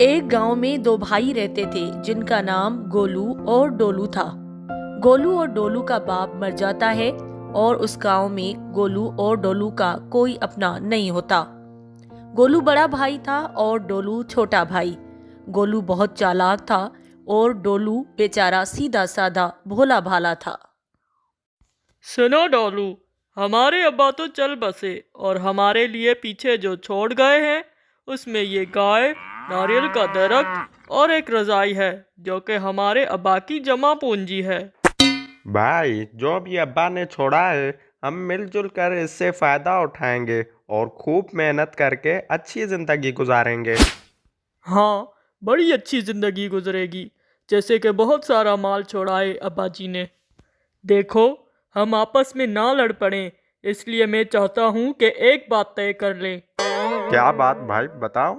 एक गांव में दो भाई रहते थे जिनका नाम गोलू और डोलू था। गोलू और डोलू का बाप मर जाता है और उस गांव में गोलू और डोलू का कोई अपना नहीं होता। गोलू बड़ा भाई था और डोलू छोटा भाई। गोलू बहुत चालाक था और डोलू बेचारा सीधा साधा भोला भाला था। सुनो डोलू, हमारे अब्बा तो चल बसे और हमारे लिए पीछे जो छोड़ गए हैं उसमें ये गाय, नारियल का दरख्त और एक रजाई है जो कि हमारे अब्बा की जमा पूंजी है। भाई, जो भी अब्बा ने छोड़ा है हम मिलजुल कर इससे फायदा उठाएंगे और खूब मेहनत करके अच्छी जिंदगी गुजारेंगे। हाँ, बड़ी अच्छी जिंदगी गुजरेगी, जैसे कि बहुत सारा माल छोड़ा है अब्बा जी ने। देखो, हम आपस में ना लड़ पड़ें, इसलिए मैं चाहता हूँ कि एक बात तय कर लें। क्या बात भाई, बताओ।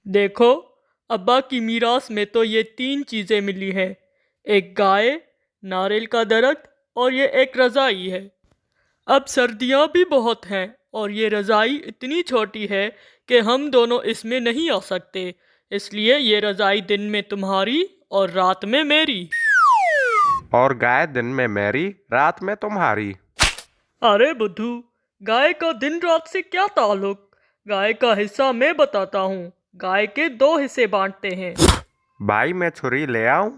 देखो, अब्बा की मीरास में तो ये 3 चीज़ें मिली हैं, एक गाय, नारियल का दरख्त और ये एक रज़ाई है। अब सर्दियाँ भी बहुत हैं और ये रज़ाई इतनी छोटी है कि हम दोनों इसमें नहीं आ सकते, इसलिए ये रज़ाई दिन में तुम्हारी और रात में मेरी। और गाय दिन में मेरी, रात में तुम्हारी। अरे बुद्धू, गाय का दिन रात से क्या ताल्लुक? गाय का हिस्सा मैं बताता हूँ। गाय के 2 हिस्से बांटते हैं। भाई, मैं छुरी ले आऊं?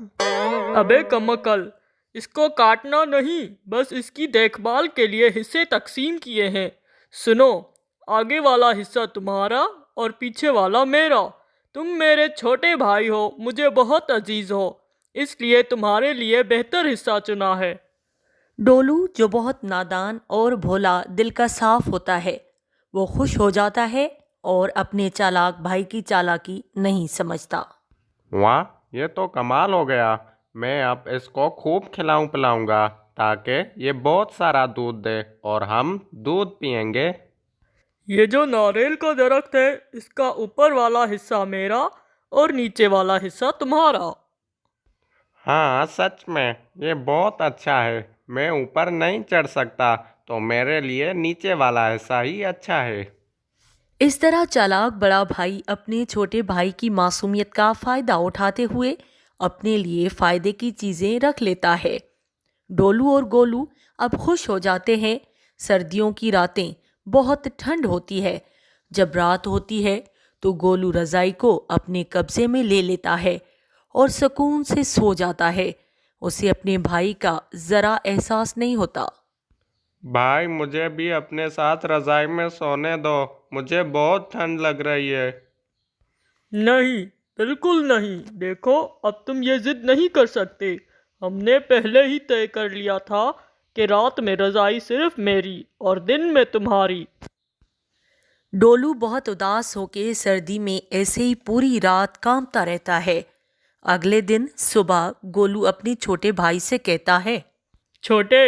अबे कमकल, इसको काटना नहीं, बस इसकी देखभाल के लिए हिस्से तकसीम किए हैं। सुनो, आगे वाला हिस्सा तुम्हारा और पीछे वाला मेरा। तुम मेरे छोटे भाई हो, मुझे बहुत अजीज हो, इसलिए तुम्हारे लिए बेहतर हिस्सा चुना है। डोलू, जो बहुत नादान और भोला दिल का साफ होता है, वो खुश हो जाता है और अपने चालाक भाई की चालाकी नहीं समझता। वाह, ये तो कमाल हो गया। मैं अब इसको खूब खिलाऊं पिलाऊंगा ताकि ये बहुत सारा दूध दे और हम दूध पियेंगे। ये जो नारियल का दरख्त है, इसका ऊपर वाला हिस्सा मेरा और नीचे वाला हिस्सा तुम्हारा। हाँ, सच में ये बहुत अच्छा है। मैं ऊपर नहीं चढ़ सकता तो मेरे लिए नीचे वाला हिस्सा ही अच्छा है। इस तरह चालाक बड़ा भाई अपने छोटे भाई की मासूमियत का फायदा उठाते हुए अपने लिए फायदे की चीजें रख लेता है। डोलू और गोलू अब खुश हो जाते हैं। सर्दियों की रातें बहुत ठंड होती है। जब रात होती है तो गोलू रजाई को अपने कब्जे में ले लेता है और सुकून से सो जाता है। उसे अपने भाई का जरा एहसास नहीं होता। भाई, मुझे भी अपने साथ रजाई में सोने दो, मुझे बहुत ठंड लग रही है। नहीं, बिल्कुल नहीं। देखो, अब तुम ये जिद नहीं कर सकते। हमने पहले ही तय कर लिया था कि रात में रजाई सिर्फ मेरी और दिन में तुम्हारी। डोलू बहुत उदास होकर सर्दी में ऐसे ही पूरी रात कांपता रहता है। अगले दिन सुबह गोलू अपने छोटे भाई से कहता है, छोटे,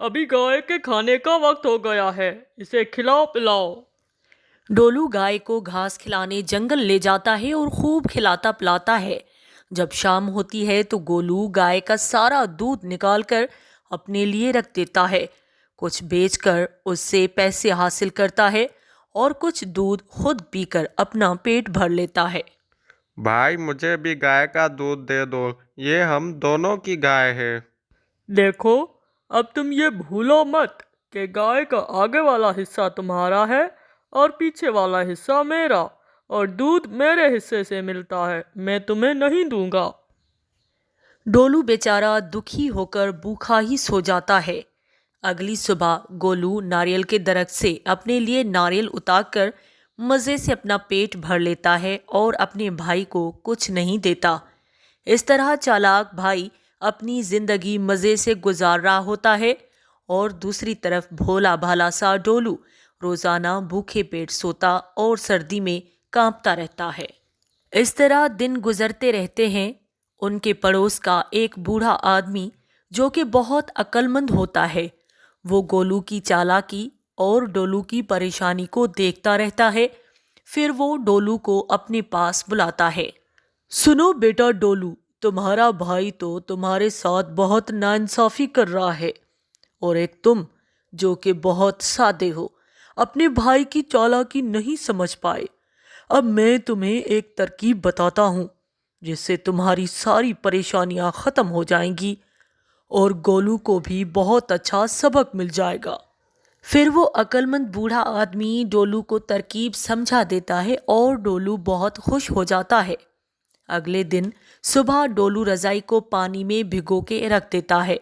अभी गाय के खाने का वक्त हो गया है, इसे खिलाओ पिलाओ। डोलू गाय को घास खिलाने जंगल ले जाता है और खूब खिलाता पिलाता है। जब शाम होती है तो गोलू गाय का सारा दूध निकालकर अपने लिए रख देता है। कुछ बेचकर उससे पैसे हासिल करता है और कुछ दूध खुद पीकर अपना पेट भर लेता है। भाई, मुझे भी गाय का दूध दे दो, ये हम दोनों की गाय है। देखो, अब तुम ये भूलो मत कि गाय का आगे वाला हिस्सा तुम्हारा है और पीछे वाला हिस्सा मेरा, और दूध मेरे हिस्से से मिलता है, मैं तुम्हें नहीं दूंगा। डोलू बेचारा दुखी होकर भूखा ही सो जाता है। अगली सुबह गोलू नारियल के दरख्त से अपने लिए नारियल उतारकर मज़े से अपना पेट भर लेता है और अपने भाई को कुछ नहीं देता। इस तरह चालाक भाई अपनी जिंदगी मज़े से गुजार रहा होता है और दूसरी तरफ भोला भाला सा डोलू रोजाना भूखे पेट सोता और सर्दी में कांपता रहता है। इस तरह दिन गुजरते रहते हैं। उनके पड़ोस का एक बूढ़ा आदमी जो कि बहुत अक्लमंद होता है, वो गोलू की चालाकी और डोलू की परेशानी को देखता रहता है। फिर वो डोलू को अपने पास बुलाता है। सुनो बेटा डोलू, तुम्हारा भाई तो तुम्हारे साथ बहुत नाइंसाफी कर रहा है, और एक तुम जो कि बहुत सादे हो, अपने भाई की चालाकी नहीं समझ पाए। اب میں تمہیں ایک ترکیب بتاتا ہوں جس سے تمہاری ساری پریشانیاں ختم ہو جائیں گی اور گولو کو بھی بہت اچھا سبق مل جائے گا۔ پھر وہ عقل مند بوڑھا آدمی ڈولو کو ترکیب سمجھا دیتا ہے اور ڈولو بہت خوش ہو جاتا ہے۔ اگلے دن صبح ڈولو رضائی کو پانی میں بھگو کے رکھ دیتا ہے۔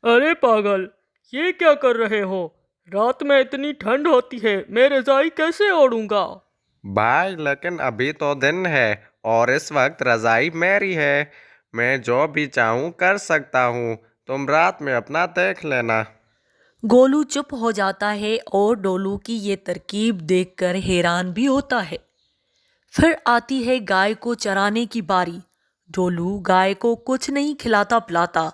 ارے پاگل، یہ کیا کر رہے ہو؟ رات میں اتنی ٹھنڈ ہوتی ہے، میں رضائی کیسے اوڑھوں گا؟ بھائی لیکن ابھی تو دن ہے اور اس وقت رضائی میری ہے، میں جو بھی چاہوں کر سکتا ہوں، تم رات میں اپنا دیکھ لینا۔ گولو چپ ہو جاتا ہے اور ڈولو کی یہ ترکیب دیکھ کر حیران بھی ہوتا ہے۔ پھر آتی ہے گائے کو چرانے کی باری۔ ڈولو گائے کو کچھ نہیں کھلاتا پلاتا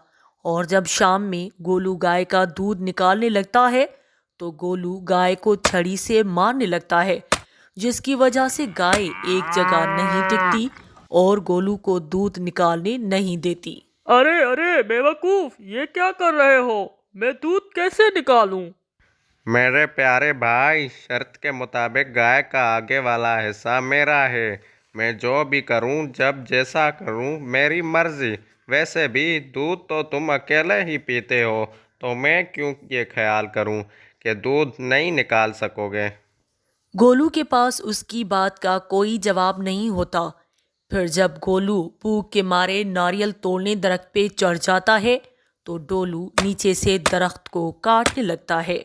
اور جب شام میں گولو گائے کا دودھ نکالنے لگتا ہے تو گولو گائے کو چھڑی سے مارنے لگتا ہے، جس کی وجہ سے گائے ایک جگہ نہیں ٹکتی اور گولو کو دودھ نکالنے نہیں دیتی۔ ارے ارے بیوقوف، یہ کیا کر رہے ہو؟ میں دودھ کیسے نکالوں؟ میرے پیارے بھائی، شرط کے مطابق گائے کا آگے والا حصہ میرا ہے، میں جو بھی کروں جب جیسا کروں میری مرضی۔ ویسے بھی دودھ تو تم اکیلے ہی پیتے ہو، تو میں کیوں یہ خیال کروں کہ دودھ نہیں نکال سکو گے۔ گولو کے پاس اس کی بات کا کوئی جواب نہیں ہوتا۔ پھر جب گولو بھوک کے مارے ناریل توڑنے درخت پہ چڑھ جاتا ہے تو ڈولو نیچے سے درخت کو کاٹنے لگتا ہے۔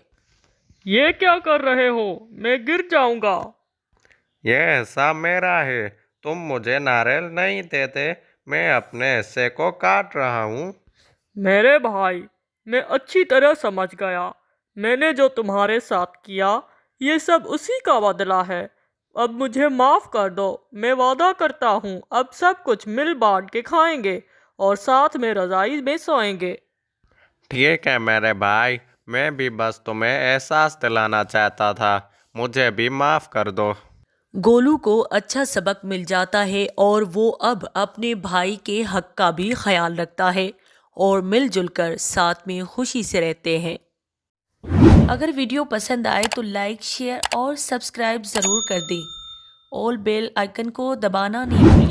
یہ کیا کر رہے ہو؟ میں گر جاؤں گا۔ یہ حصہ میرا ہے، تم مجھے ناریل نہیں دیتے، میں اپنے حصے کو کاٹ رہا ہوں۔ میرے بھائی، میں اچھی طرح سمجھ گیا، میں نے جو تمہارے ساتھ کیا یہ سب اسی کا بدلہ ہے۔ اب مجھے معاف کر دو، میں وعدہ کرتا ہوں اب سب کچھ مل بانٹ کے کھائیں گے اور ساتھ میں رضائی میں سوئیں گے۔ ٹھیک ہے میرے بھائی، میں بھی بس تمہیں احساس دلانا چاہتا تھا، مجھے بھی معاف کر دو۔ گولو کو اچھا سبق مل جاتا ہے اور وہ اب اپنے بھائی کے حق کا بھی خیال رکھتا ہے اور مل جل کر ساتھ میں خوشی سے رہتے ہیں۔ اگر ویڈیو پسند آئے تو لائک، شیئر اور سبسکرائب ضرور کر دیں۔ آل بیل آئیکن کو دبانا نہیں بھولیں۔